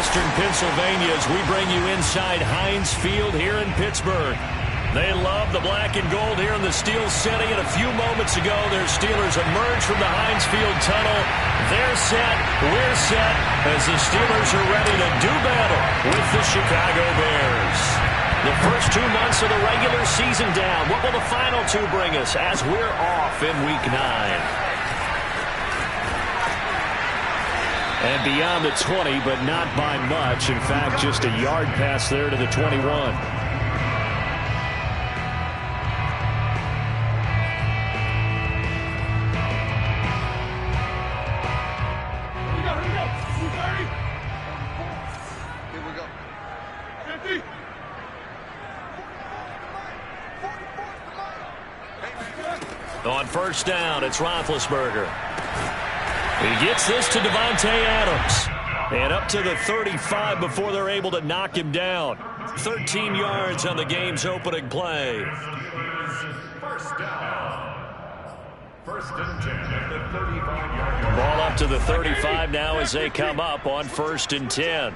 Western Pennsylvania as we bring you inside Heinz Field here in Pittsburgh. They love the black and gold here in the Steel City, and a few moments ago their Steelers emerged from the Heinz Field tunnel. They're set, we're set, as the Steelers are ready to do battle with the Chicago Bears. The first 2 months of the regular season down. What will the final 2 bring us as we're off in Week 9? And beyond the 20, but not by much. In fact, just a yard pass there to the 21. On first down, it's Roethlisberger. He gets this to Davante Adams. And up to the 35 before they're able to knock him down. 13 yards on the game's opening play. First down. First and 10 at the 35-yard line. Ball up to the 35 now as they come up on first and 10.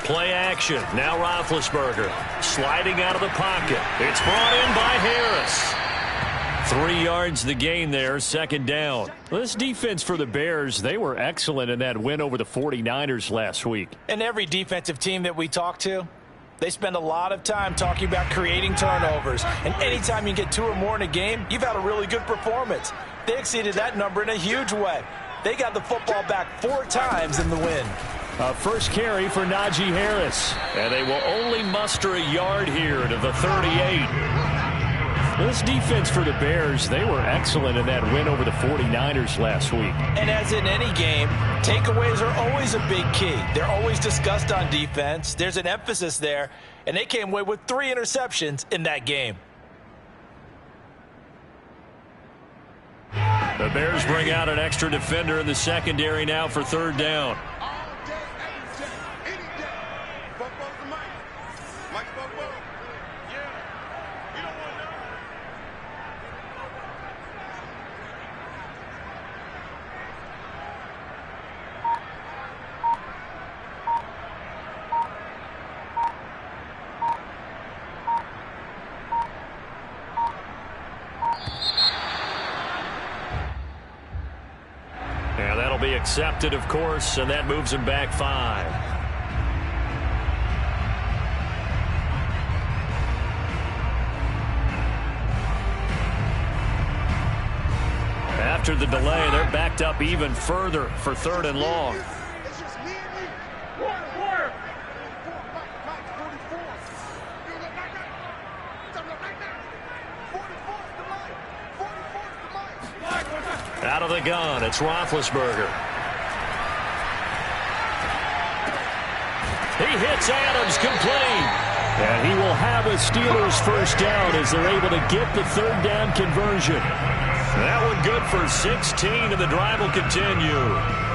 Play action. Now Roethlisberger sliding out of the pocket. It's brought in by Harris. 3 yards the gain there, second down. This defense for the Bears, they were excellent in that win over the 49ers last week. And every defensive team that we talk to, they spend a lot of time talking about creating turnovers. And anytime you get 2 or more in a game, you've had a really good performance. They exceeded that number in a huge way. They got the football back 4 times in the win. First carry for Najee Harris. And they will only muster a yard here to the 38. This defense for the Bears, they were excellent in that win over the 49ers last week. And as in any game, takeaways are always a big key. They're always discussed on defense. There's an emphasis there, and they came away with 3 interceptions in that game. The Bears bring out an extra defender in the secondary now for third down. Accepted, of course, and that moves him back 5. After the delay, they're backed up even further for third and long. Out of the gun, it's Roethlisberger. He hits Adams complete. And he will have a Steelers first down as they're able to get the third down conversion. That one good for 16, and the drive will continue.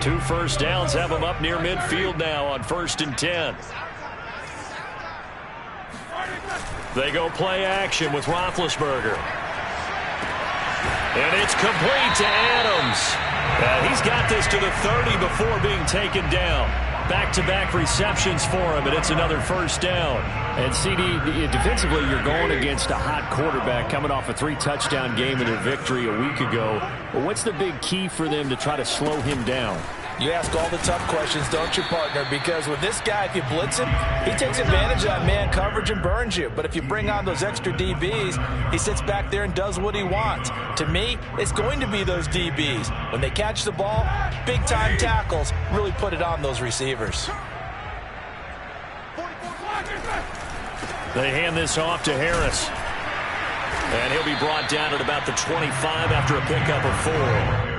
Two first downs have them up near midfield now on first and 10. They go play action with Roethlisberger. And it's complete to Adams. He's got this to the 30 before being taken down. Back-to-back receptions for him, and it's another first down. And, CD, defensively, you're going against a hot quarterback coming off a 3-touchdown game in their victory a week ago. But what's the big key for them to try to slow him down? You ask all the tough questions, don't you, partner? Because with this guy, if you blitz him, he takes advantage of that man coverage and burns you. But if you bring on those extra DBs, he sits back there and does what he wants. To me, it's going to be those DBs. When they catch the ball, big-time tackles really put it on those receivers. They hand this off to Harris. And he'll be brought down at about the 25 after a pickup of 4.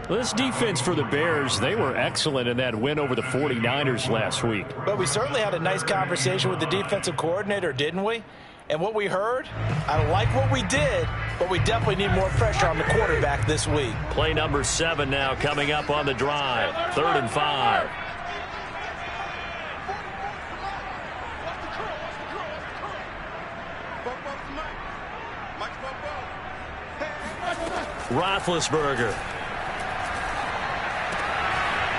This defense for the Bears, they were excellent in that win over the 49ers last week. But we certainly had a nice conversation with the defensive coordinator, didn't we? And what we heard, I don't like what we did, but we definitely need more pressure on the quarterback this week. Play number 7 now coming up on the drive. 3rd and 5. Roethlisberger.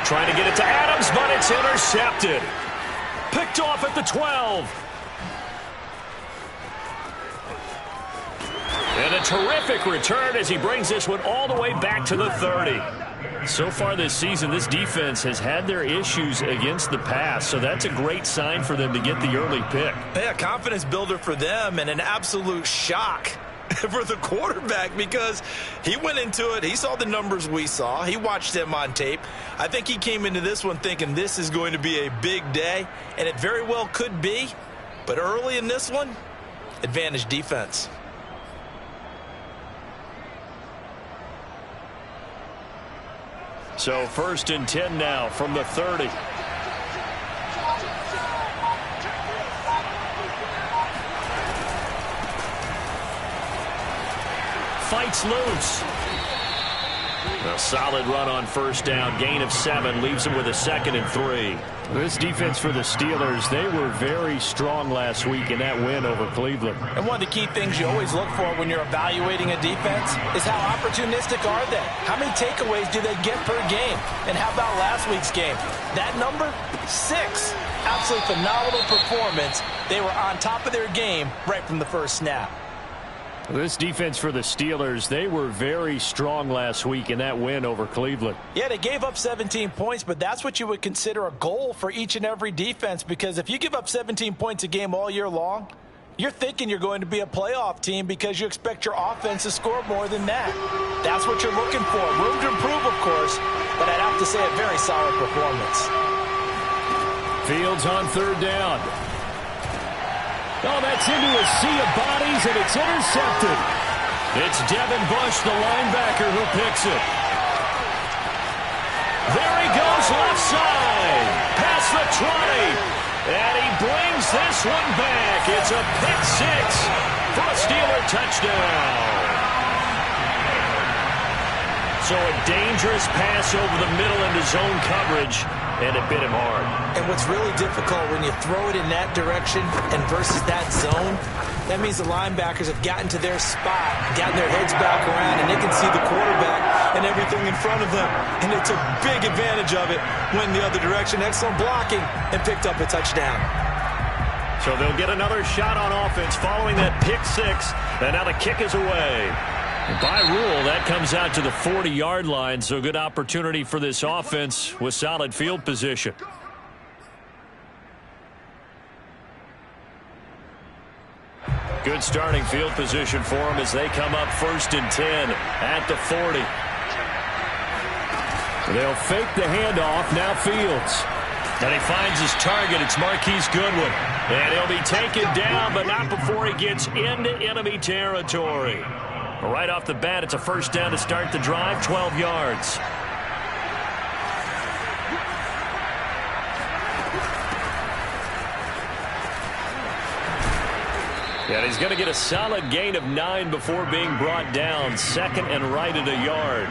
Trying to get it to Adams, but it's intercepted. Picked off at the 12. And a terrific return as he brings this one all the way back to the 30. So far this season, this defense has had their issues against the pass, so that's a great sign for them to get the early pick. Yeah, confidence builder for them and an absolute shock for the quarterback because he went into it. He saw the numbers we saw. He watched them on tape. I think he came into this one thinking this is going to be a big day, and it very well could be. But early in this one, advantage defense. So 1st and 10 now from the 30. Fights loose. A solid run on 1st down. Gain of 7 leaves him with a 2nd and 3. This defense for the Steelers, they were very strong last week in that win over Cleveland. And one of the key things you always look for when you're evaluating a defense is how opportunistic are they? How many takeaways do they get per game? And how about last week's game? That number? 6. Absolutely phenomenal performance. They were on top of their game right from the first snap. This defense for the Steelers, they were very strong last week in that win over Cleveland. Yeah, they gave up 17 points, but that's what you would consider a goal for each and every defense, because if you give up 17 points a game all year long, you're thinking you're going to be a playoff team because you expect your offense to score more than that. That's what you're looking for. Room to improve, of course, but I'd have to say a very solid performance. Fields on 3rd down. Oh, that's into a sea of bodies, and it's intercepted. It's Devin Bush, the linebacker, who picks it. There he goes, left side. Past the 20. And he brings this one back. It's a pick 6 for a Steeler touchdown. So a dangerous pass over the middle into zone coverage, and it bit him hard. And what's really difficult when you throw it in that direction and versus that zone, that means the linebackers have gotten to their spot, gotten their heads back around, and they can see the quarterback and everything in front of them. And they took big advantage of it, went the other direction, excellent blocking, and picked up a touchdown. So they'll get another shot on offense following that pick 6, and now the kick is away. By rule, that comes out to the 40-yard line, so good opportunity for this offense with solid field position. Good starting field position for them as they come up 1st and 10 at the 40. They'll fake the handoff, now Fields. And he finds his target, it's Marquise Goodwin. And he'll be taken down, but not before he gets into enemy territory. Right off the bat, it's a 1st down to start the drive, 12 yards. And he's going to get a solid gain of 9 before being brought down. 2nd and right at a yard.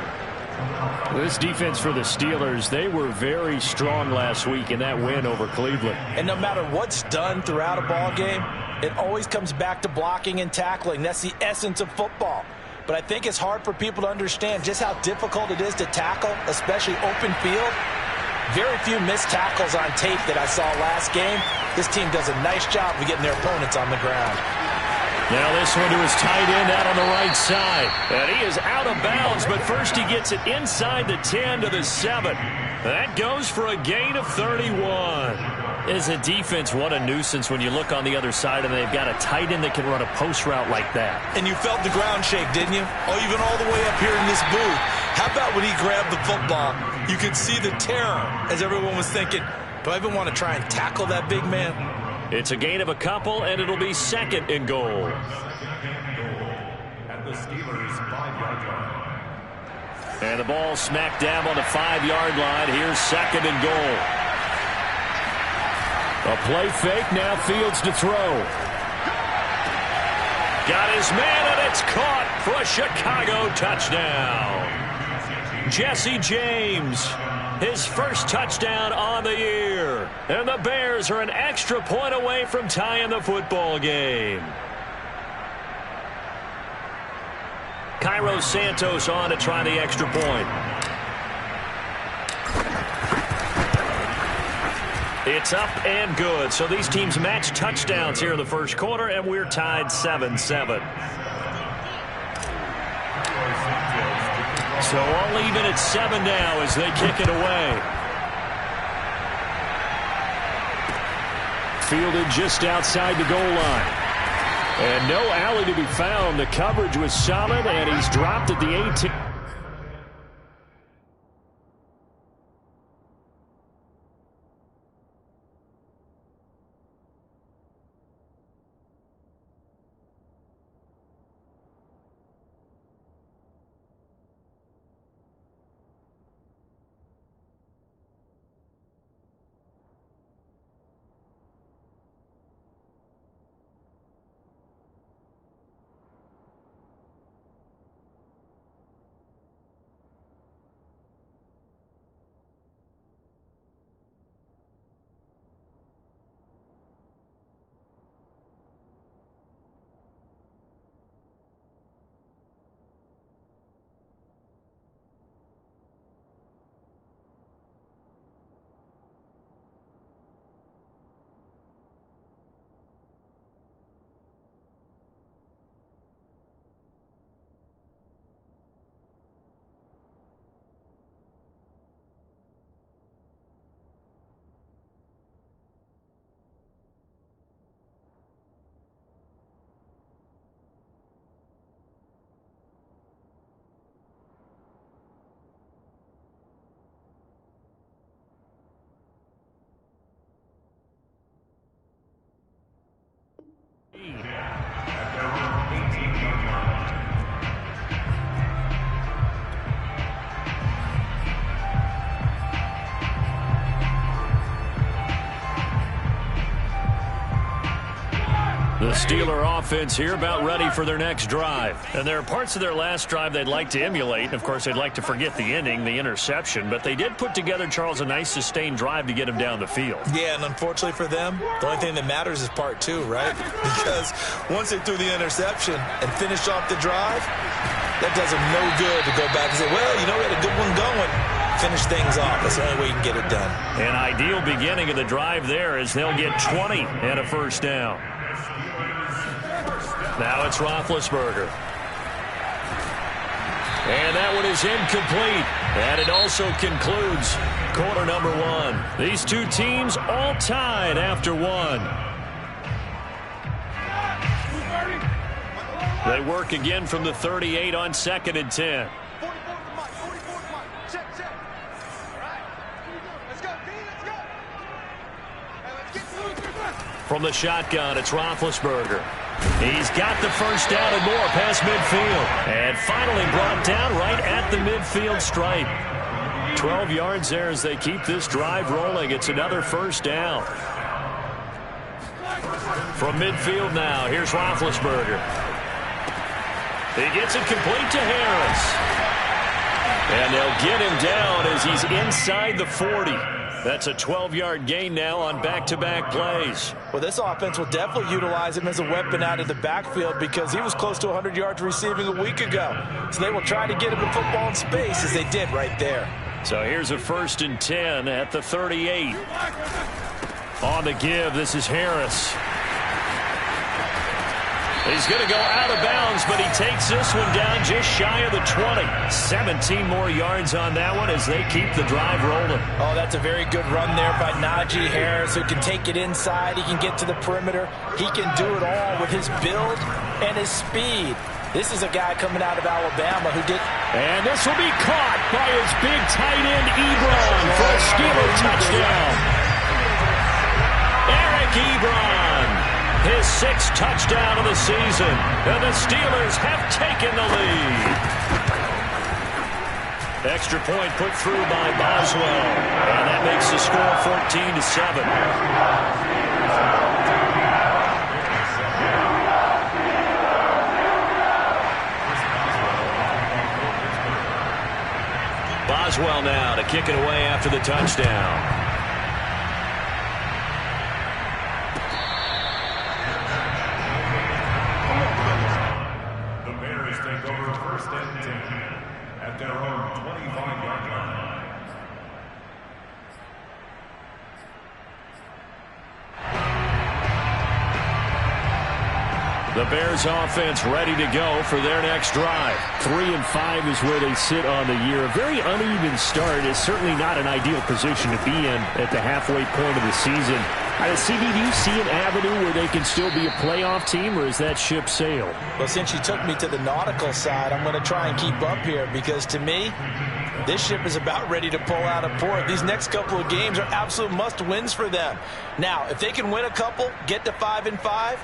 This defense for the Steelers, they were very strong last week in that win over Cleveland. And no matter what's done throughout a ball game, it always comes back to blocking and tackling. That's the essence of football. But I think it's hard for people to understand just how difficult it is to tackle, especially open field. Very few missed tackles on tape that I saw last game. This team does a nice job of getting their opponents on the ground. Now this one to his tight end out on the right side. And he is out of bounds, but first he gets it inside the 10 to the 7. That goes for a gain of 31. As a defense, what a nuisance when you look on the other side and they've got a tight end that can run a post route like that. And you felt the ground shake, didn't you? Oh, even all the way up here in this booth. How about when he grabbed the football? You could see the terror as everyone was thinking, do I even want to try and tackle that big man? It's a gain of a couple, and it'll be 2nd and goal. At the Steelers' 5-yard line. And the ball smacked down on the 5-yard line. Here's 2nd and goal. A play fake, now Fields to throw. Got his man, and it's caught for a Chicago touchdown. Jesse James, his first touchdown on the year. And the Bears are an extra point away from tying the football game. Cairo Santos on to try the extra point. It's up and good. So these teams match touchdowns here in the first quarter, and we're tied 7-7. So all even at 7 now as they kick it away. Fielded just outside the goal line. And no alley to be found. The coverage was solid, and he's dropped at the 18. The Steeler offense here about ready for their next drive. And there are parts of their last drive they'd like to emulate. And, of course, they'd like to forget the ending, the interception. But they did put together, Charles, a nice sustained drive to get him down the field. Yeah, and unfortunately for them, the only thing that matters is part 2, right? Because once they threw the interception and finished off the drive, that does them no good to go back and say, well, you know, we had a good one going. Finish things off. That's the only way you can get it done. An ideal beginning of the drive there as they'll get 20 and a first down. Now it's Roethlisberger. And that one is incomplete. And it also concludes quarter number 1. These two teams all tied after 1. They work again from the 38 on 2nd and 10. From the shotgun, it's Roethlisberger. He's got the first down and more past midfield. And finally brought down right at the midfield stripe. 12 yards there as they keep this drive rolling. It's another first down. From midfield now, here's Roethlisberger. He gets it complete to Harris. And they'll get him down as he's inside the 40. That's a 12-yard gain now on back-to-back plays. Well, this offense will definitely utilize him as a weapon out of the backfield because he was close to 100 yards receiving a week ago. So they will try to get him the football in space as they did right there. So here's a 1st and 10 at the 38. On the give, this is Harris. He's going to go out of bounds, but he takes this one down just shy of the 20. 17 more yards on that one as they keep the drive rolling. Oh, that's a very good run there by Najee Harris, who can take it inside. He can get to the perimeter. He can do it all with his build and his speed. This is a guy coming out of Alabama who did. And this will be caught by his big tight end, Ebron, for a Steeler touchdown. Eric Ebron. His 6th touchdown of the season. And the Steelers have taken the lead. Extra point put through by Boswell. And that makes the score 14-7. Boswell now to kick it away after the touchdown. Take over 1st at their own 25-yard line. The Bears offense ready to go for their next drive. 3-5 is where they sit on the year. A very uneven start is certainly not an ideal position to be in at the halfway point of the season. CD, do you see an avenue where they can still be a playoff team, or is that ship sailed? Well, since you took me to the nautical side, I'm going to try and keep up here because, to me, this ship is about ready to pull out of port. These next couple of games are absolute must-wins for them. Now, if they can win a couple, get to 5-5,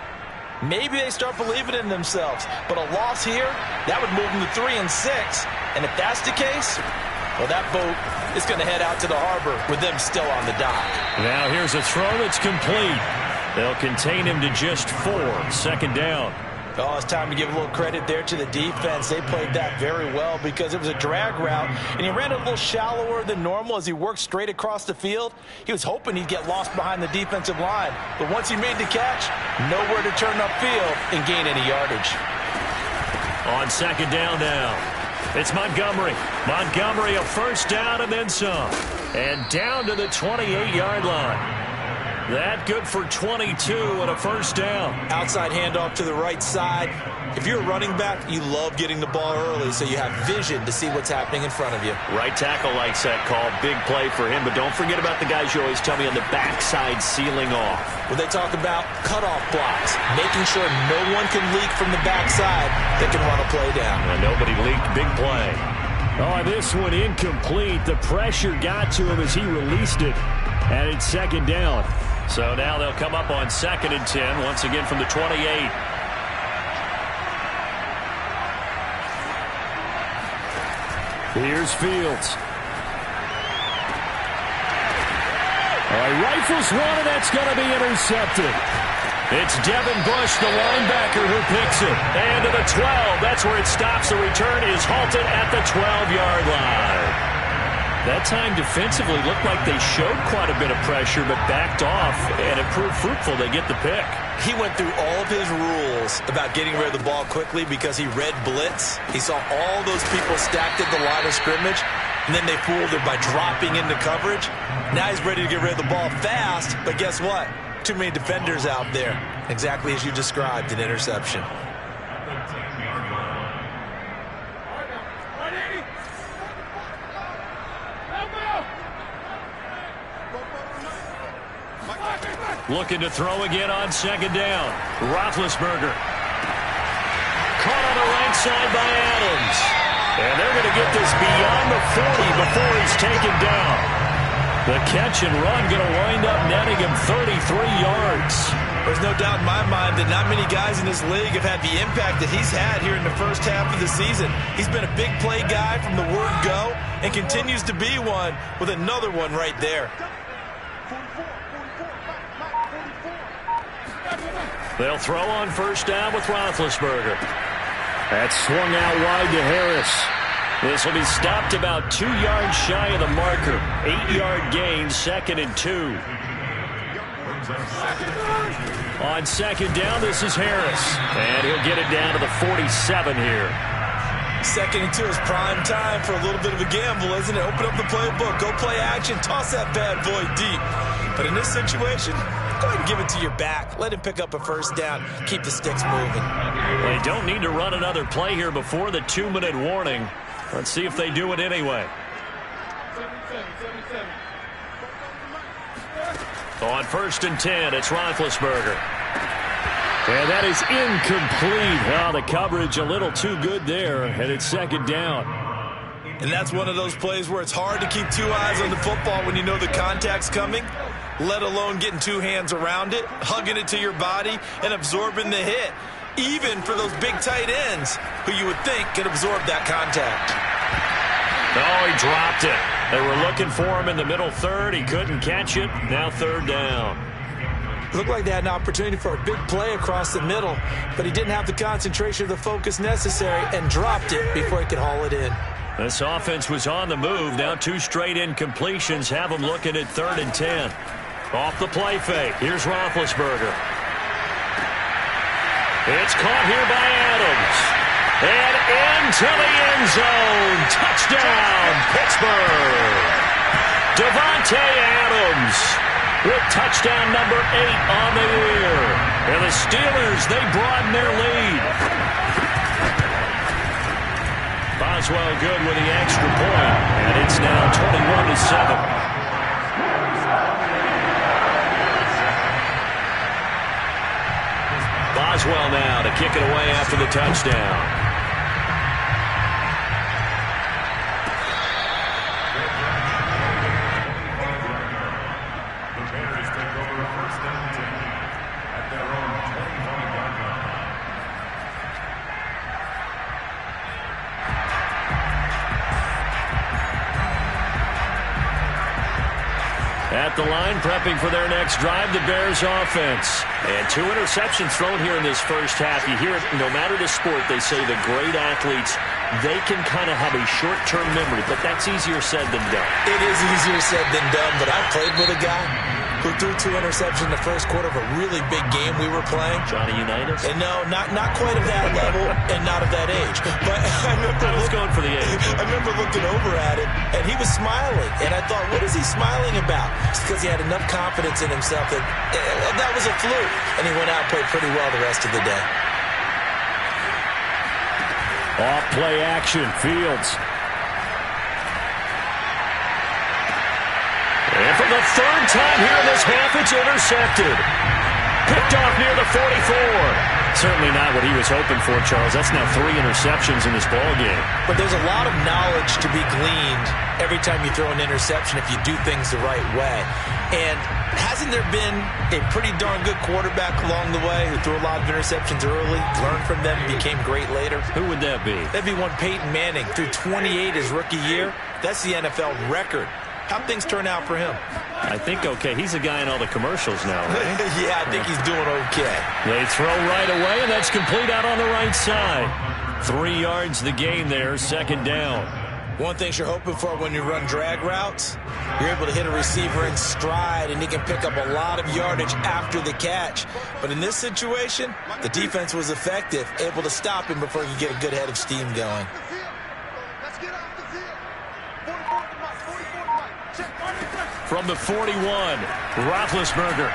maybe they start believing in themselves. But a loss here, that would move them to 3-6. And if that's the case, well, that boat is going to head out to the harbor with them still on the dock. Now here's a throw that's complete. They'll contain him to just 4. Second down. Oh, it's time to give a little credit there to the defense. They played that very well because it was a drag route, and he ran a little shallower than normal as he worked straight across the field. He was hoping he'd get lost behind the defensive line, but once he made the catch, nowhere to turn upfield and gain any yardage. On second down now, it's Montgomery. Montgomery, a first down and then some. And down to the 28-yard line. That good for 22 and a first down. Outside handoff to the right side. If you're a running back, you love getting the ball early so you have vision to see what's happening in front of you. Right tackle likes that call. Big play for him. But don't forget about the guys you always tell me on the backside sealing off. When they talk about cutoff blocks, making sure no one can leak from the backside that can run a play down. And nobody leaked. Big play. Oh, this one incomplete. The pressure got to him as he released it. And it's second down. So now they'll come up on 2nd and 10, once again from the 28. Here's Fields. All right, rifles one, and that's going to be intercepted. It's Devin Bush, the linebacker, who picks it. And to the 12. That's where it stops. The return is halted at the 12-yard line. That time defensively looked like they showed quite a bit of pressure but backed off, and it proved fruitful. They get the pick. He went through all of his rules about getting rid of the ball quickly because he read blitz. He saw all those people stacked at the line of scrimmage, and then they fooled him by dropping into coverage. Now he's ready to get rid of the ball fast, but guess what? Too many defenders out there. Exactly as you described, an interception. Looking to throw again on second down. Roethlisberger. Caught on the right side by Adams. And they're going to get this beyond the 40 before he's taken down. The catch and run going to wind up netting him 33 yards. There's no doubt in my mind that not many guys in this league have had the impact that he's had here in the first half of the season. He's been a big play guy from the word go and continues to be one with another one right there. They'll throw on first down with Roethlisberger. That swung out wide to Harris. This will be stopped about 2 yards shy of the marker. 8-yard gain, 2nd and 2. On second down, this is Harris. And he'll get it down to the 47 here. 2nd and 2 is prime time for a little bit of a gamble, isn't it? Open up the playbook, go play action, toss that bad boy deep. But in this situation, go ahead and give it to your back. Let him pick up a first down. Keep the sticks moving. They don't need to run another play here before the 2-minute warning. Let's see if they do it anyway. On 1st and 10, it's Roethlisberger. And that is incomplete. Oh, the coverage a little too good there, and it's second down. And that's one of those plays where it's hard to keep 2 eyes on the football when you know the contact's coming, let alone getting 2 hands around it, hugging it to your body, and absorbing the hit, even for those big tight ends who you would think could absorb that contact. Oh, he dropped it. They were looking for him in the middle third. He couldn't catch it. Now 3rd down. It looked like they had an opportunity for a big play across the middle, but he didn't have the concentration or the focus necessary and dropped it before he could haul it in. This offense was on the move. Now 2 straight incompletions have them looking at 3rd and 10. Off the play fake. Here's Roethlisberger. It's caught here by Adams. And into the end zone. Touchdown, Pittsburgh. Davante Adams with touchdown number 8 on the year. And the Steelers, they broaden their lead. Boswell good with the extra point. And it's now 21-7. Boswell now to kick it away after the touchdown. At the line, prepping for their next drive, the Bears offense. And 2 interceptions thrown here in this first half. You hear it, no matter the sport, they say the great athletes, they can kind of have a short-term memory, but that's easier said than done. It is easier said than done, but I played with a guy who threw 2 interceptions in the first quarter of a really big game we were playing. Johnny Unitas? And no, not quite of that level and not of that age. But I was going for the age. I remember looking over at it, and he was smiling. And I thought, what is he smiling about? It's because he had enough confidence in himself that that was a fluke. And he went out and played pretty well the rest of the day. Off play action, Fields. And for the 3rd time here in this half, it's intercepted. Picked off near the 44. Certainly not what he was hoping for, Charles. That's now 3 interceptions in this ballgame. But there's a lot of knowledge to be gleaned every time you throw an interception if you do things the right way. And hasn't there been a pretty darn good quarterback along the way who threw a lot of interceptions early, learned from them, and became great later? Who would that be? That'd be one Peyton Manning. Threw 28 his rookie year. That's the NFL record. How'd things turn out for him? I think okay. He's a guy in all the commercials now, right? Yeah, I think he's doing okay. They throw right away, and that's complete out on the right side. 3 yards the gain there, 2nd down. One thing you're hoping for when you run drag routes, you're able to hit a receiver in stride, and he can pick up a lot of yardage after the catch. But in this situation, the defense was effective, able to stop him before he could get a good head of steam going. From the 41, Roethlisberger.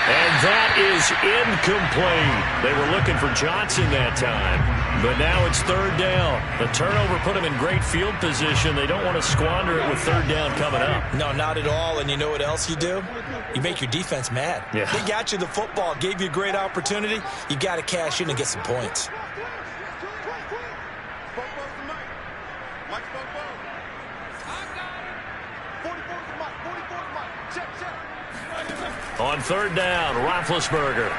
And that is incomplete. They were looking for Johnson that time. But now it's 3rd down. The turnover put them in great field position. They don't want to squander it with 3rd down coming up. No, not at all. And you know what else you do? You make your defense mad. Yeah. They got you the football, gave you a great opportunity. You got to cash in and get some points. On 3rd down, Roethlisberger.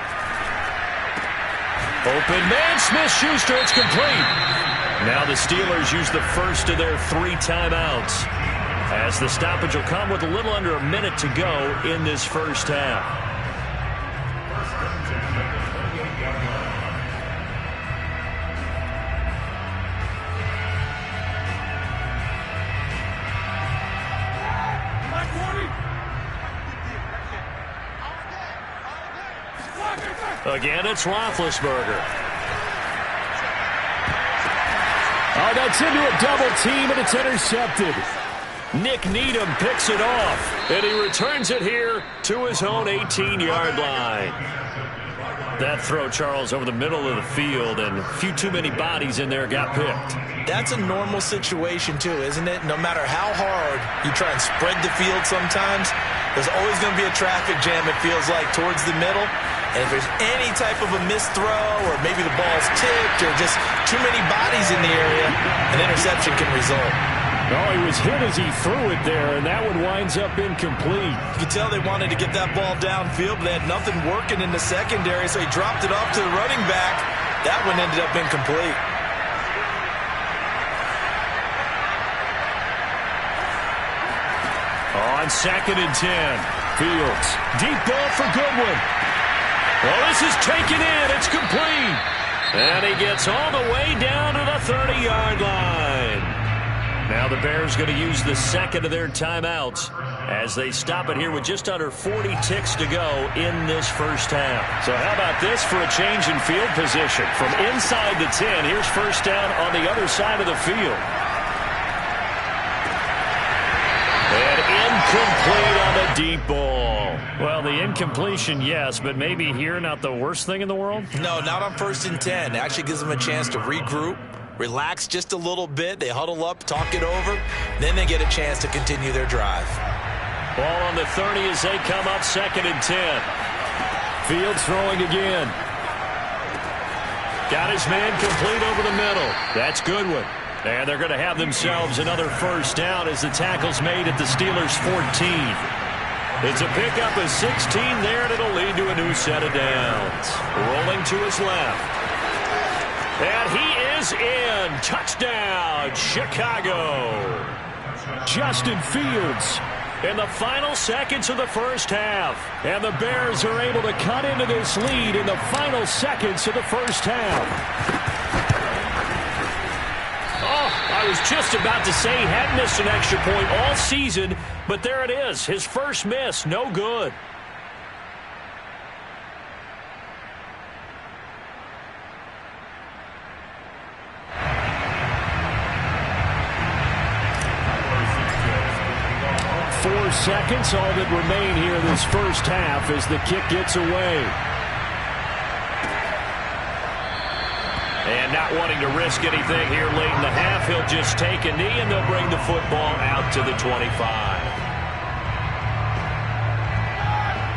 Open man, Smith-Schuster, it's complete. Now the Steelers use the first of their 3 timeouts, as the stoppage will come with a little under a minute to go in this first half. Again, it's Roethlisberger. Oh, that's into a double team, and it's intercepted. Nick Needham picks it off, and he returns it here to his own 18-yard line. That throw, Charles, over the middle of the field, and a few too many bodies in there got picked. That's a normal situation, too, isn't it? No matter how hard you try and spread the field sometimes, there's always going to be a traffic jam, it feels like, towards the middle. And if there's any type of a missed throw, or maybe the ball's tipped, or just too many bodies in the area, an interception can result. No, he was hit as he threw it there, and that one winds up incomplete. You could tell they wanted to get that ball downfield, but they had nothing working in the secondary, so he dropped it off to the running back. That one ended up incomplete. On 2nd and 10, Fields. Deep ball for Goodwin. Well, this is taken in. It's complete. And he gets all the way down to the 30-yard line. Now the Bears going to use the second of their timeouts as they stop it here with just under 40 ticks to go in this first half. So how about this for a change in field position? From inside the 10, here's first down on the other side of the field. And incomplete on the deep ball. Well, the incompletion, yes, but maybe here not the worst thing in the world? No, not on 1st and 10. It actually gives them a chance to regroup, relax just a little bit. They huddle up, talk it over. Then they get a chance to continue their drive. Ball on the 30 as they come up 2nd and 10. Fields throwing again. Got his man complete over the middle. That's Goodwin. And they're going to have themselves another first down as the tackle's made at the Steelers' 14. It's a pickup of 16 there, and it'll lead to a new set of downs. Rolling to his left. And he is in. Touchdown, Chicago. Justin Fields in the final seconds of the first half. And the Bears are able to cut into this lead in the final seconds of the first half. I was just about to say he hadn't missed an extra point all season, but there it is. His first miss, no good. Four seconds, all that remain here this first half as the kick gets away. And not wanting to risk anything here late in the half, he'll just take a knee and they'll bring the football out to the 25.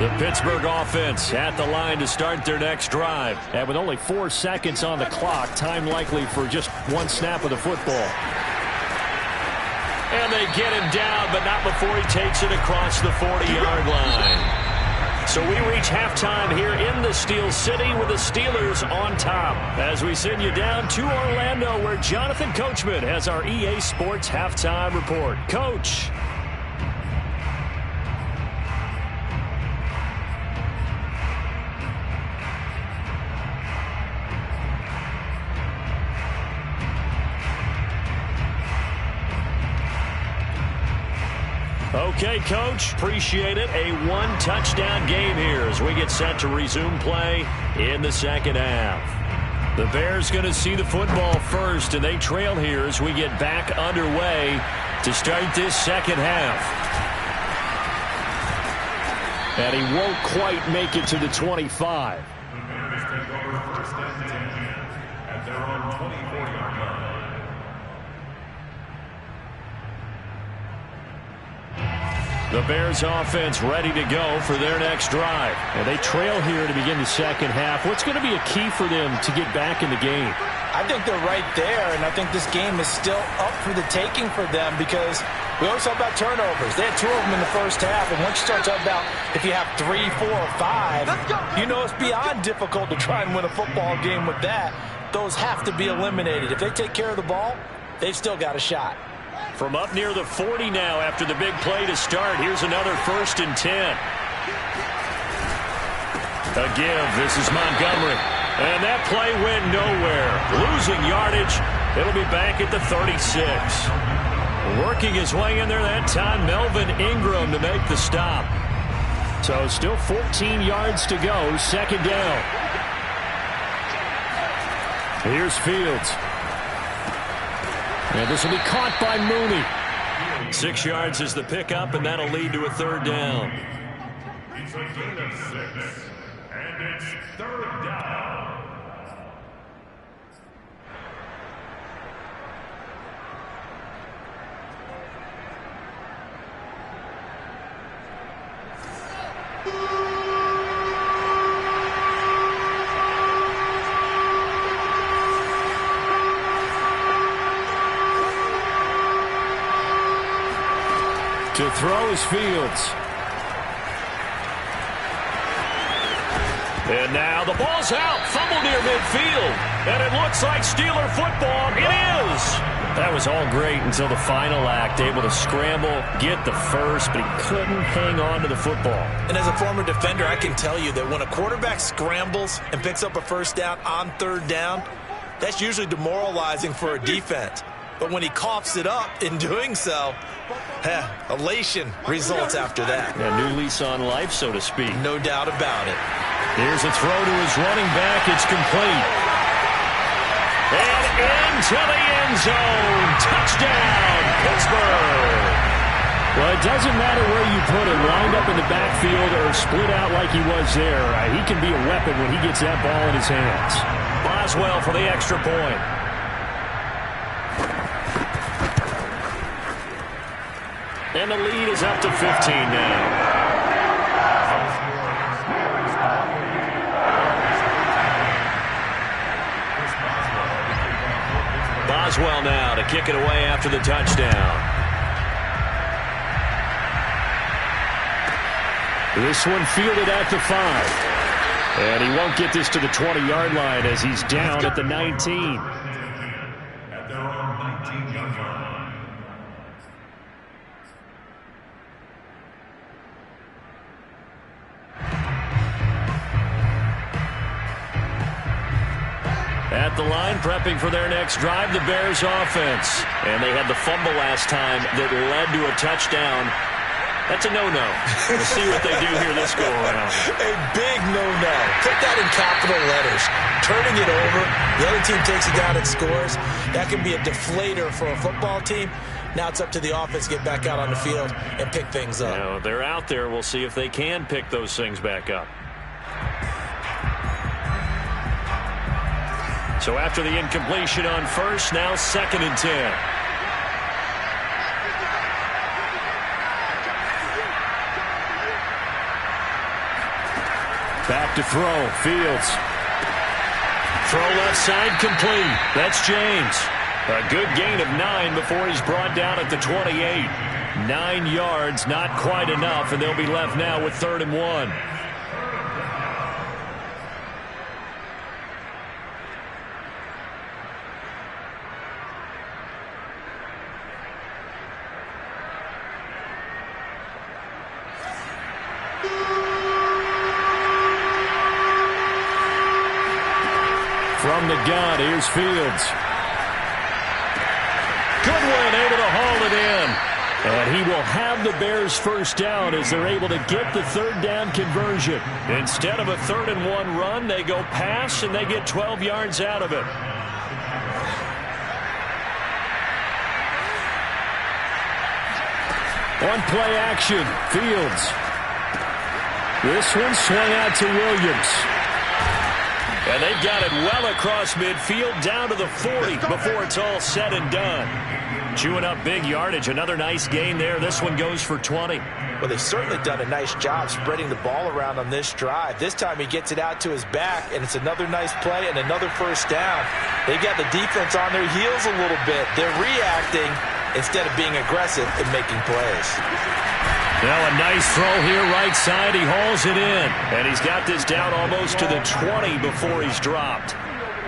The Pittsburgh offense at the line to start their next drive. And with only 4 seconds on the clock, time likely for just one snap of the football. And they get him down, but not before he takes it across the 40-yard line. So we reach halftime here in the Steel City with the Steelers on top as we send you down to Orlando where Jonathan Coachman has our EA Sports Halftime Report. Coach. Okay, Coach, appreciate it. A one-touchdown game here as we get set to resume play in the second half. The Bears going to see the football first, and they trail here as we get back underway to start this second half. And he won't quite make it to the 25. The Bears take over 1st and 10 at their own 24-yard line. The Bears offense ready to go for their next drive. And they trail here to begin the second half. What's going to be a key for them to get back in the game? I think they're right there, and I think this game is still up for the taking for them because we always talk about turnovers. They had 2 of them in the first half, and once you start talking about if you have 3, 4, or 5, you know it's beyond difficult to try and win a football game with that. Those have to be eliminated. If they take care of the ball, they've still got a shot. From up near the 40 now after the big play to start. Here's another 1st and 10. A give. This is Montgomery. And that play went nowhere. Losing yardage. It'll be back at the 36. Working his way in there that time, Melvin Ingram to make the stop. So still 14 yards to go. Second down. Here's Fields. And this will be caught by Mooney. 6 yards is the pickup, and that'll lead to a third down. It's a gain of 6, and it's 3rd down. To throw is Fields. And now the ball's out. Fumble near midfield. And it looks like Steeler football. It is. That was all great until the final act. Able to scramble, get the first, but he couldn't hang on to the football. And as a former defender, I can tell you that when a quarterback scrambles and picks up a first down on 3rd down, that's usually demoralizing for a defense. but when he coughs it up in doing so, elation results after that. A new lease on life, so to speak. No doubt about it. Here's a throw to his running back. It's complete. And into the end zone. Touchdown, Pittsburgh. Well, it doesn't matter where you put him, lined up in the backfield or split out like he was there. He can be a weapon when he gets that ball in his hands. Boswell for the extra point. And the lead is up to 15 now. Boswell now to kick it away after the touchdown. This one fielded at the 5. And he won't get this to the 20-yard line as he's down at the 19. At their own 19-yard line. At the line, prepping for their next drive, the Bears offense. And they had the fumble last time that led to a touchdown. That's a no-no. We'll see what they do here this go-around. A big no-no. Put that in capital letters. Turning it over, the other team takes it down and scores. That can be a deflator for a football team. Now it's up to the offense to get back out on the field and pick things up. Now, they're out there. We'll see if they can pick those things back up. So after the incompletion on first, now 2nd and 10. Back to throw. Fields. Throw left side complete. That's James. A good gain of 9 before he's brought down at the 28. 9 yards, not quite enough, and they'll be left now with 3rd and 1. From the gun, here's Fields. Goodwin able to haul it in. And he will have the Bears first down as they're able to get the 3rd down conversion. Instead of a 3rd and 1 run, they go pass and they get 12 yards out of it. On play action, Fields. This one swung out to Williams. And they've got it well across midfield down to the 40 before it's all said and done. Chewing up big yardage. Another nice gain there. This one goes for 20. Well, they've certainly done a nice job spreading the ball around on this drive. This time he gets it out to his back, and it's another nice play and another first down. They got the defense on their heels a little bit. They're reacting instead of being aggressive and making plays. Now a nice throw here right side. He hauls it in. And he's got this down almost to the 20 before he's dropped.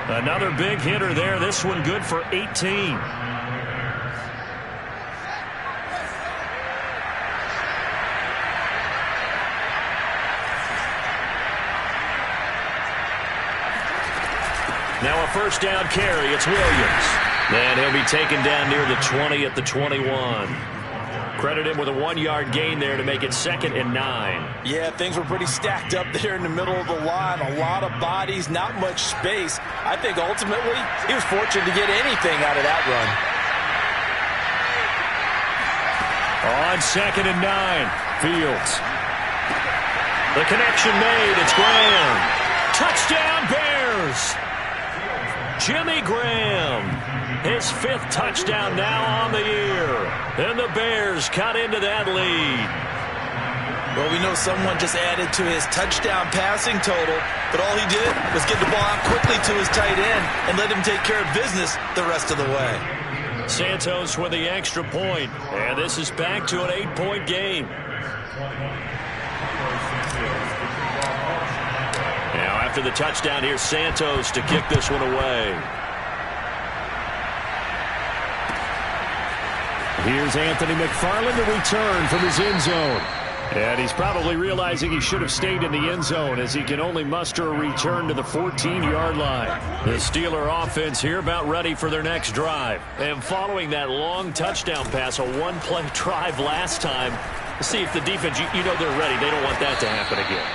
Another big hitter there. This one good for 18. Now a first down carry. It's Williams. And he'll be taken down near the 20 at the 21. Credit him with a 1-yard gain there to make it 2nd and 9. Yeah, things were pretty stacked up there in the middle of the line. A lot of bodies, not much space. I think ultimately he was fortunate to get anything out of that run. On 2nd and 9, Fields. The connection made. It's Graham. Touchdown, Bears. Jimmy Graham. His 5th touchdown now on the year. And the Bears cut into that lead. Well, we know someone just added to his touchdown passing total, but all he did was get the ball out quickly to his tight end and let him take care of business the rest of the way. Santos with the extra point. And this is back to an 8-point game. Now after the touchdown, here's Santos to kick this one away. Here's Anthony McFarland to return from his end zone. And he's probably realizing he should have stayed in the end zone as he can only muster a return to the 14-yard line. The Steeler offense here about ready for their next drive. And following that long touchdown pass, a one-play drive last time, see if the defense, you know they're ready. They don't want that to happen again.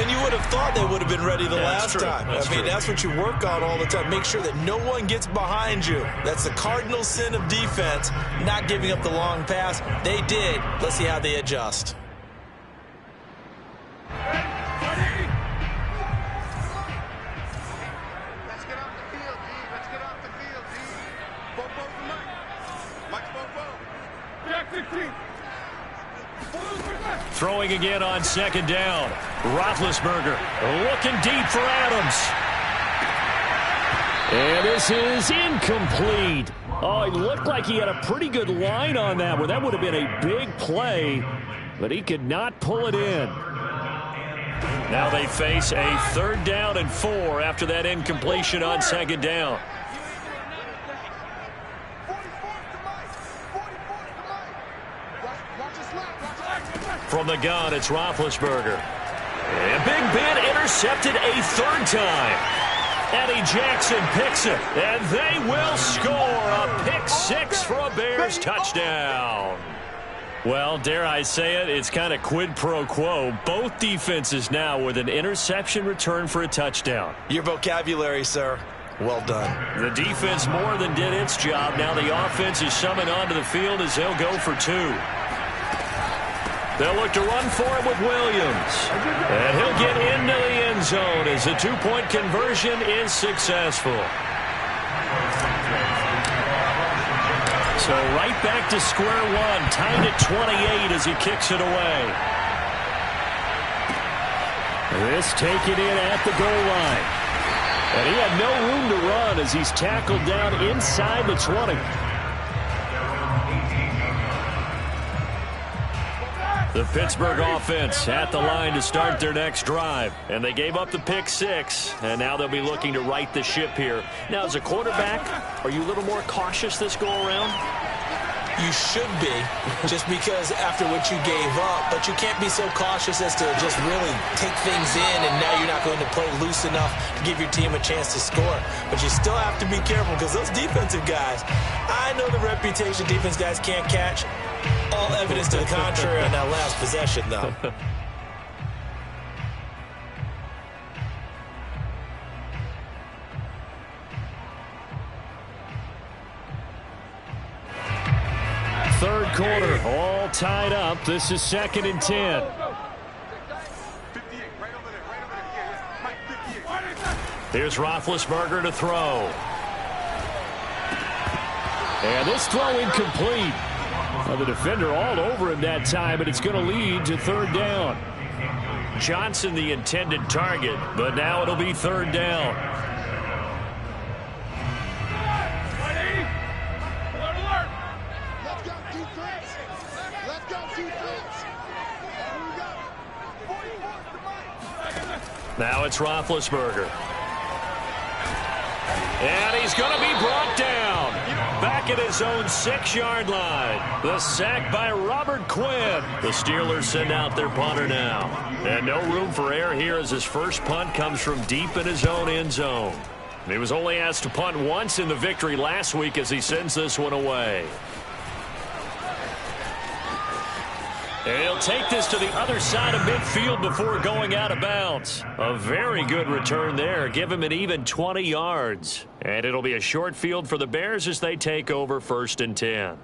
And you would have thought they would have been ready the last time. That's what you work on all the time. Make sure that no one gets behind you. That's the cardinal sin of defense, not giving up the long pass. They did. Let's see how they adjust. Let's get off the field, D. Let's get off the field, D. Bobo for Mike. Mike Bobo. Jack 16. Throwing again on second down. Roethlisberger looking deep for Adams. And this is incomplete. Oh, it looked like he had a pretty good line on that one. That would have been a big play, but he could not pull it in. Now they face a 3rd down and 4 after that incompletion on second down. From the gun, it's Roethlisberger. And Big Ben intercepted a 3rd time. Eddie Jackson picks it, and they will score a pick 6 for a Bears touchdown. Well, dare I say it, it's kind of quid pro quo. Both defenses now with an interception return for a touchdown. Your vocabulary, sir. Well done. The defense more than did its job. Now the offense is summoned onto the field as they'll go for 2. They'll look to run for him with Williams. And he'll get into the end zone as the 2-point conversion is successful. So right back to square one, tied at 28 as he kicks it away. This taken in at the goal line. And he had no room to run as he's tackled down inside the 20. The Pittsburgh offense at the line to start their next drive. And they gave up the pick 6, and now they'll be looking to right the ship here. Now, as a quarterback, are you a little more cautious this go-around? You should be, just because after what you gave up. But you can't be so cautious as to just really take things in, and now you're not going to play loose enough to give your team a chance to score. But you still have to be careful because those defensive guys, I know the reputation defense guys can't catch. All evidence to the contrary on that last possession, though. Third quarter, all tied up. This is 2nd and 10. Here's Roethlisberger to throw. And this throw incomplete. Well, the defender all over him that time, but it's going to lead to 3rd down. Johnson the intended target, but now it'll be 3rd down. Let's go defense. Let's go defense. Now it's Roethlisberger. And he's going to be brought down. Back at his own 6-yard line. The sack by Robert Quinn. The Steelers send out their punter now. And no room for error here as his first punt comes from deep in his own end zone. He was only asked to punt once in the victory last week as he sends this one away. And he'll take this to the other side of midfield before going out of bounds. A very good return there. Give him an even 20 yards. And it'll be a short field for the Bears as they take over 1st and 10.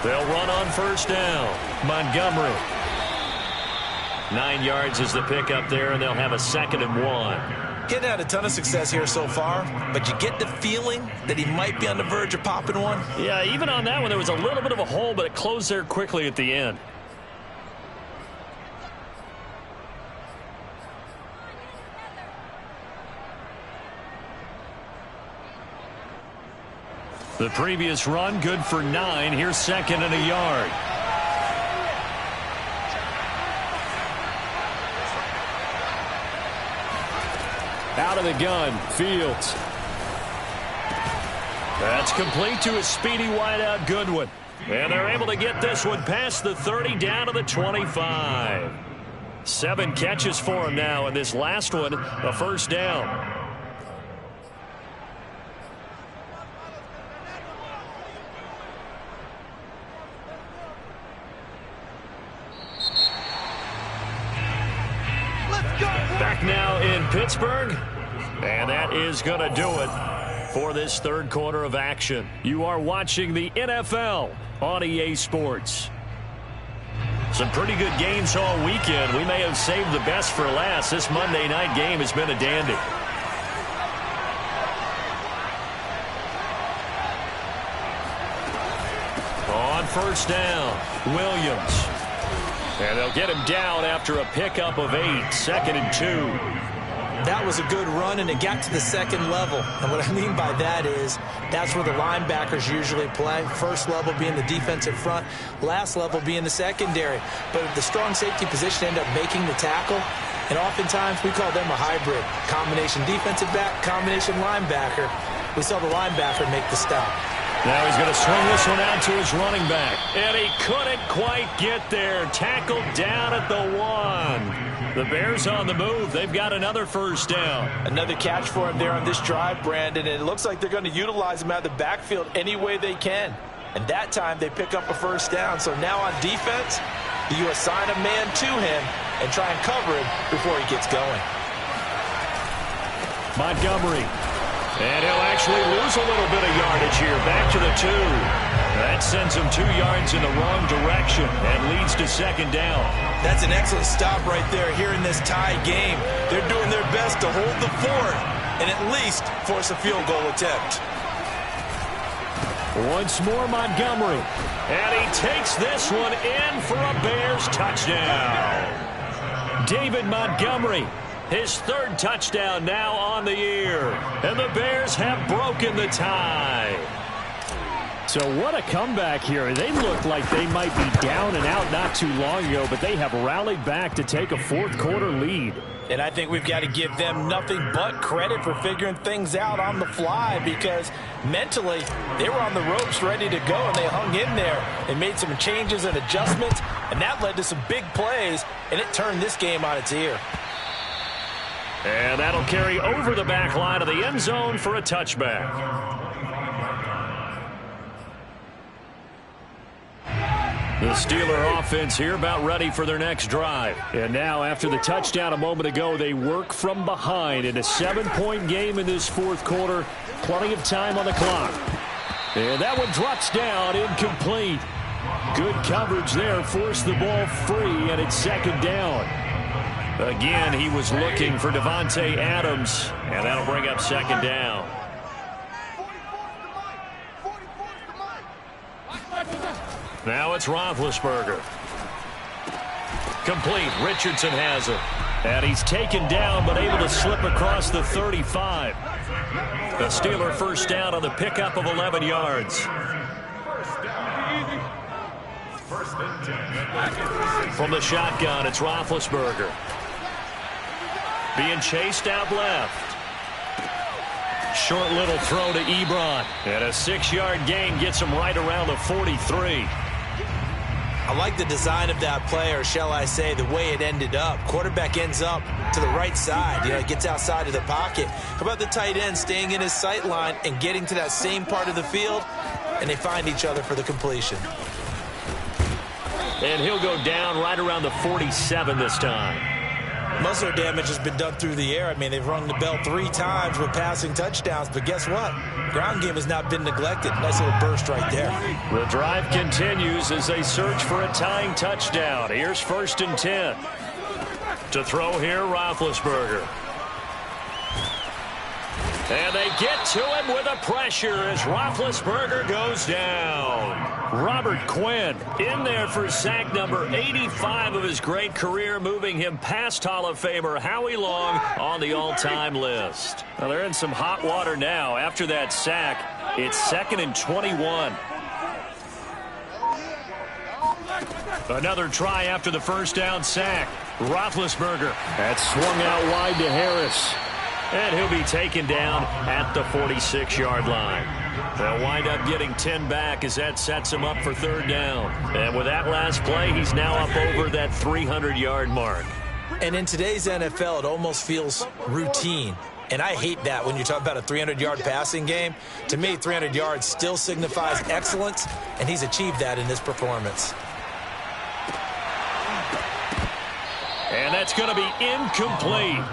They'll run on 1st down. Montgomery. 9 yards is the pickup there, and they'll have a 2nd and 1. Getting had a ton of success here so far, but you get the feeling that he might be on the verge of popping one. Yeah, even on that one, there was a little bit of a hole, but it closed there quickly at the end. The previous run, good for 9. Here's 2nd and a yard. Out of the gun, Fields. That's complete to a speedy wideout Goodwin. And they're able to get this one past the 30 down to the 25. 7 catches for him now, and this last one, a first down. Back now in Pittsburgh, and that is going to do it for this third quarter of action. You are watching the NFL on EA Sports. Some pretty good games all weekend. We may have saved the best for last. This Monday night game has been a dandy. On first down, Williams. And they'll get him down after a pickup of 8, 2nd and 2. That was a good run, and it got to the second level. And what I mean by that is that's where the linebackers usually play. First level being the defensive front, last level being the secondary. But the strong safety position ended up making the tackle, and oftentimes we call them a hybrid. Combination defensive back, combination linebacker. We saw the linebacker make the stop. Now he's going to swing this one out to his running back. And he couldn't quite get there. Tackled down at the 1. The Bears on the move. They've got another first down. Another catch for him there on this drive, Brandon. And it looks like they're going to utilize him out of the backfield any way they can. And that time they pick up a first down. So now on defense, you assign a man to him and try and cover him before he gets going. Montgomery. And he'll actually lose a little bit of yardage here. Back to the 2. That sends him 2 yards in the wrong direction and leads to second down. That's an excellent stop right there here in this tie game. They're doing their best to hold the fort and at least force a field goal attempt. Once more Montgomery. And he takes this one in for a Bears touchdown. David Montgomery. His 3rd touchdown now on the year. And the Bears have broken the tie. So what a comeback here. They look like they might be down and out not too long ago, but they have rallied back to take a fourth quarter lead. And I think we've got to give them nothing but credit for figuring things out on the fly, because mentally they were on the ropes ready to go, and they hung in there and made some changes and adjustments, and that led to some big plays, and it turned this game on its ear. And that'll carry over the back line of the end zone for a touchback. The Steeler offense here about ready for their next drive. And now after the touchdown a moment ago, they work from behind in a 7-point game in this fourth quarter. Plenty of time on the clock. And that one drops down, incomplete. Good coverage there, forced the ball free, and it's second down. Again, he was looking for Davante Adams, and that'll bring up second down. Now it's Roethlisberger. Complete. Richardson has it. And he's taken down, but able to slip across the 35. The Steeler first down on the pickup of 11 yards. From the shotgun, it's Roethlisberger. Being chased out left. Short little throw to Ebron. And a 6-yard gain gets him right around the 43. I like the design of that play, or shall I say the way it ended up. Quarterback ends up to the right side. He gets outside of the pocket. How about the tight end staying in his sight line and getting to that same part of the field, and they find each other for the completion. And he'll go down right around the 47 this time. Most of their damage has been done through the air. I mean, they've rung the bell 3 times with passing touchdowns, but guess what? Ground game has not been neglected. Nice little burst right there. The drive continues as they search for a tying touchdown. Here's 1st and 10. To throw here, Roethlisberger. And they get to him with a pressure as Roethlisberger goes down. Robert Quinn in there for sack number 85 of his great career, moving him past Hall of Famer Howie Long on the all-time list. Well, they're in some hot water now. After that sack, it's 2nd and 21. Another try after the first down sack. Roethlisberger. That swung out wide to Harris. And he'll be taken down at the 46-yard line. They'll wind up getting 10 back as that sets him up for third down. And with that last play, he's now up over that 300-yard mark. And in today's NFL, it almost feels routine. And I hate that when you talk about a 300-yard passing game. To me, 300 yards still signifies excellence, and he's achieved that in this performance. And that's going to be incomplete.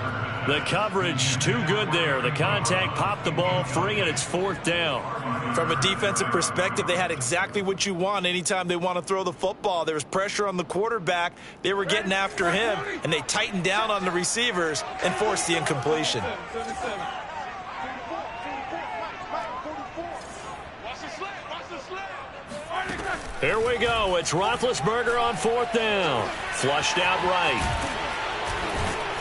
The coverage too good there. The contact popped the ball free, and it's fourth down. From a defensive perspective, they had exactly what you want anytime they want to throw the football. There was pressure on the quarterback. They were getting after him, and they tightened down on the receivers and forced the incompletion. Here we go. It's Roethlisberger on fourth down. Flushed out right.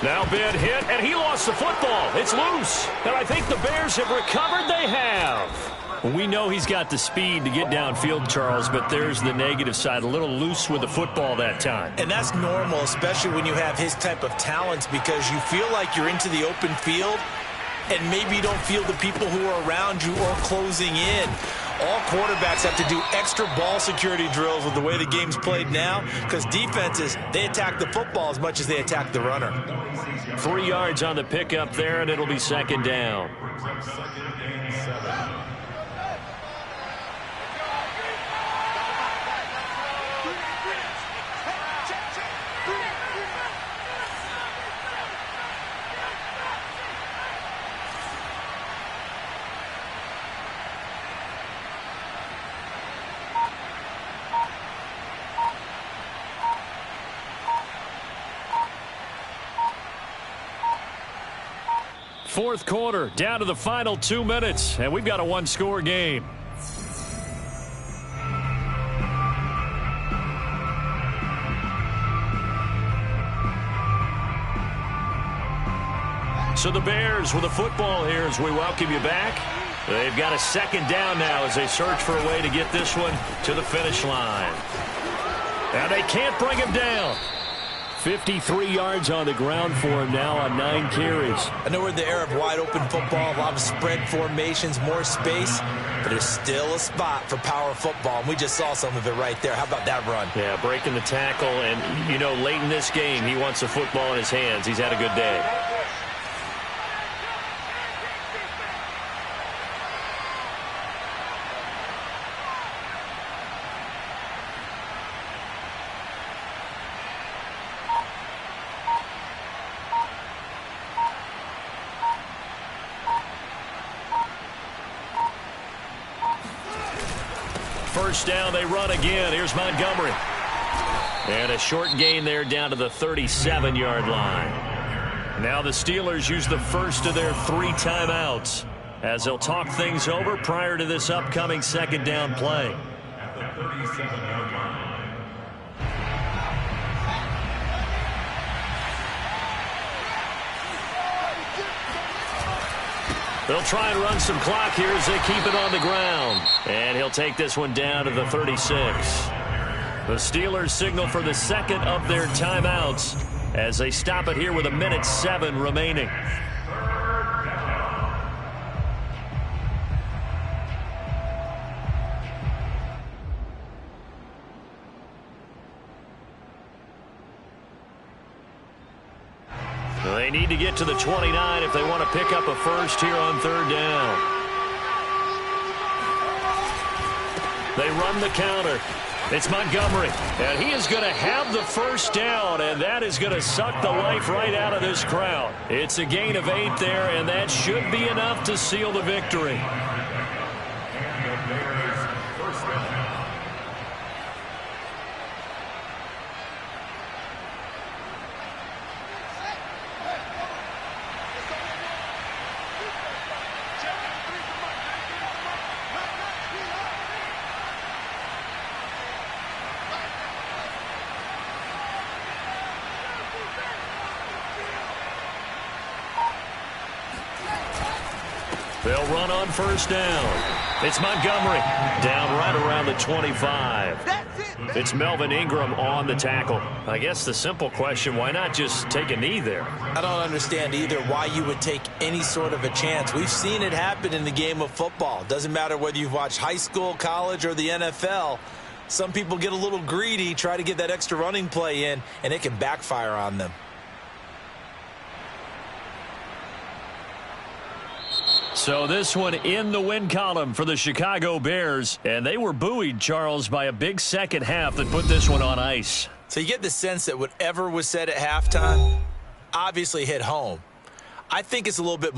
Now big hit, and he lost the football. It's loose. And I think the Bears have recovered. They have. We know he's got the speed to get downfield, Charles, but there's the negative side. A little loose with the football that time. And that's normal, especially when you have his type of talents, because you feel like you're into the open field, and maybe you don't feel the people who are around you or closing in. All quarterbacks have to do extra ball security drills with the way the game's played now, because defenses, they attack the football as much as they attack the runner. 3 yards on the pickup there, and it'll be second down. Fourth quarter, down to the final 2 minutes, and we've got a one-score game. So the Bears with a football here as we welcome you back. They've got a second down now as they search for a way to get this one to the finish line. And they can't bring him down. 53 yards on the ground for him now on 9 carries. I know we're in the era of wide-open football, a lot of spread formations, more space, but there's still a spot for power football, and we just saw some of it right there. How about that run? Yeah, breaking the tackle, and, you know, late in this game, he wants the football in his hands. He's had a good day. First down, they run again. Here's Montgomery. And a short gain there down to the 37-yard line. Now the Steelers use the first of their 3 timeouts as they'll talk things over prior to this upcoming second down play. At the 37-yard line. They'll try and run some clock here as they keep it on the ground. And he'll take this one down to the 36. The Steelers signal for the second of their timeouts as they stop it here with 1:07 remaining. They need to get to the 29 if they want to pick up a first here on third down. They run the counter. It's Montgomery, and he is going to have the first down, and that is going to suck the life right out of this crowd. It's a gain of 8 there, and that should be enough to seal the victory. They'll run on first down. It's Montgomery down right around the 25. That's it. It's Melvin Ingram on the tackle. I guess the simple question, why not just take a knee there? I don't understand either why you would take any sort of a chance. We've seen it happen in the game of football. Doesn't matter whether you've watched high school, college, or the NFL. Some people get a little greedy, try to get that extra running play in, and it can backfire on them. So this one in the win column for the Chicago Bears. And they were buoyed, Charles, by a big second half that put this one on ice. So you get the sense that whatever was said at halftime obviously hit home. I think it's a little bit